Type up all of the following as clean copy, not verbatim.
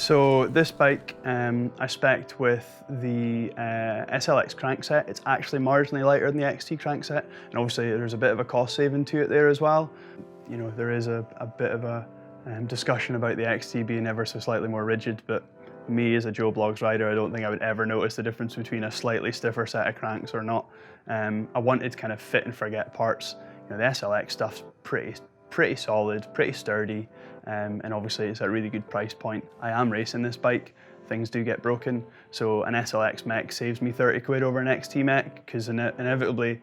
So this bike I spec'd with the SLX crankset. It's actually marginally lighter than the XT crankset, and obviously there's a bit of a cost saving to it there as well. You know, there is a bit of a discussion about the XT being ever so slightly more rigid, but me as a Joe Blogs rider, I don't think I would ever notice the difference between a slightly stiffer set of cranks or not. I wanted kind of fit and forget parts. You know, the SLX stuff's pretty solid, pretty sturdy, and obviously it's a really good price point. I am racing this bike, things do get broken, so an SLX mech saves me 30 quid over an XT mech, because inevitably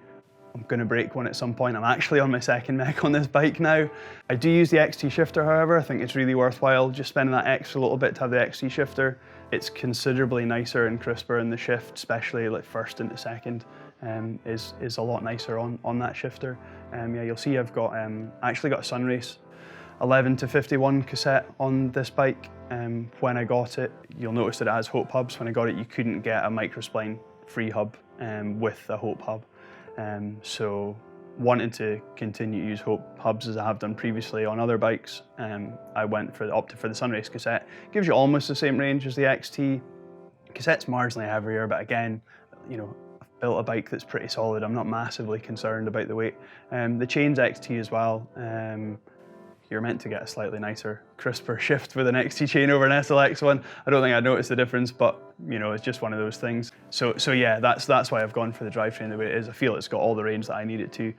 I'm going to break one at some point. I'm actually on my second mech on this bike now. I do use the XT shifter, however. I think it's really worthwhile just spending that extra little bit to have the XT shifter. It's considerably nicer and crisper in the shift, especially like first into second, is a lot nicer on that shifter. Yeah, you'll see I've got actually got a Sunrace 11 to 51 cassette on this bike. When I got it, you'll notice that it has Hope hubs. When I got it, you couldn't get a microspline free hub with a Hope hub. So wanted to continue to use Hope hubs as I have done previously on other bikes. I opted for the Sunrace cassette. Gives you almost the same range as the XT. Cassette's marginally heavier, but again, you know, I've built a bike that's pretty solid. I'm not massively concerned about the weight. The chain's XT as well. You're meant to get a slightly nicer, crisper shift with an XT chain over an SLX one. I don't think I'd notice the difference, but you know, it's just one of those things. So yeah, that's why I've gone for the drivetrain the way it is. I feel it's got all the range that I need it to.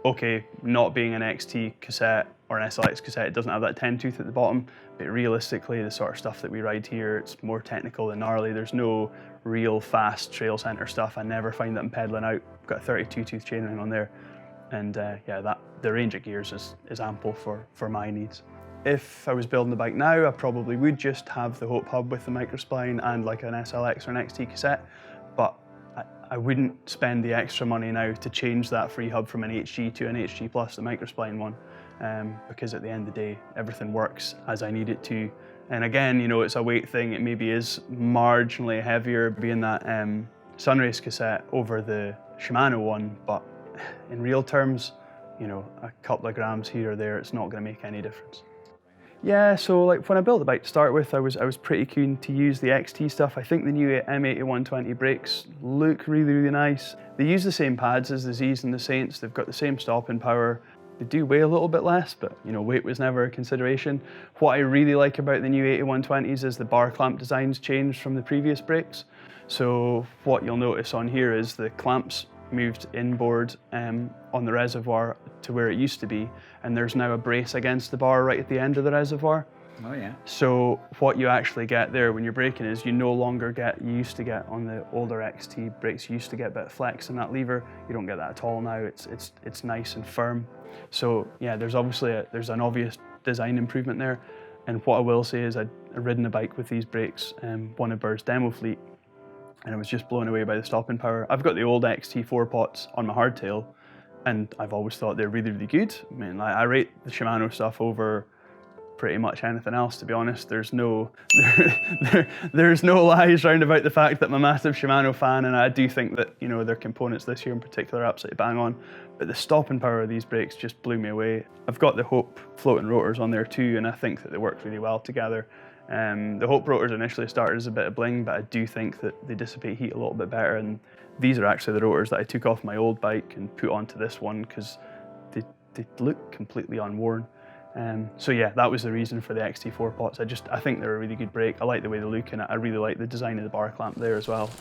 Okay, not being an XT cassette or an SLX cassette, it doesn't have that 10 tooth at the bottom, but realistically, the sort of stuff that we ride here, it's more technical and gnarly. There's no real fast trail center stuff. I never find that I'm pedaling out. I've got a 32 tooth chainring on there. And yeah, the range of gears is ample for my needs. If I was building the bike now, I probably would just have the Hope hub with the microspline and like an SLX or an XT cassette, but I wouldn't spend the extra money now to change that free hub from an HG to an HG plus, the microspline one, because at the end of the day, everything works as I need it to. And again, you know, it's a weight thing. It maybe is marginally heavier being that Sunrace cassette over the Shimano one, but in real terms, you know, a couple of grams here or there, it's not going to make any difference. Yeah, so like when I built the bike to start with, I was pretty keen to use the XT stuff. I think the new M8120 brakes look really nice. They use the same pads as the Z's and the Saints. They've got the same stopping power. They do weigh a little bit less, but you know, weight was never a consideration. What I really like about the new 8120s is the bar clamp designs changed from the previous brakes. So what you'll notice on here is the clamps moved inboard on the reservoir to where it used to be, and there's now a brace against the bar right at the end of the reservoir. Oh yeah. So what you actually get there when you're braking is you no longer get, you used to get on the older XT brakes, you used to get a bit of flex in that lever. You don't get that at all now. It's nice and firm. So yeah, there's an obvious design improvement there. And what I will say is I've ridden a bike with these brakes, one of Bird's demo fleet, and I was just blown away by the stopping power. I've got the old XT4 pots on my hardtail, and I've always thought they're really good. I mean, I rate the Shimano stuff over pretty much anything else, to be honest. There's no lies round about the fact that I'm a massive Shimano fan, and I do think that, you know, their components this year in particular are absolutely bang on. But the stopping power of these brakes just blew me away. I've got the Hope floating rotors on there too, and I think that they work really well together. The Hope rotors initially started as a bit of bling, but I do think that they dissipate heat a little bit better, and these are actually the rotors that I took off my old bike and put onto this one because they look completely unworn. So yeah, that was the reason for the XT4 pots. I think they're a really good brake. I like the way they look, and I really like the design of the bar clamp there as well.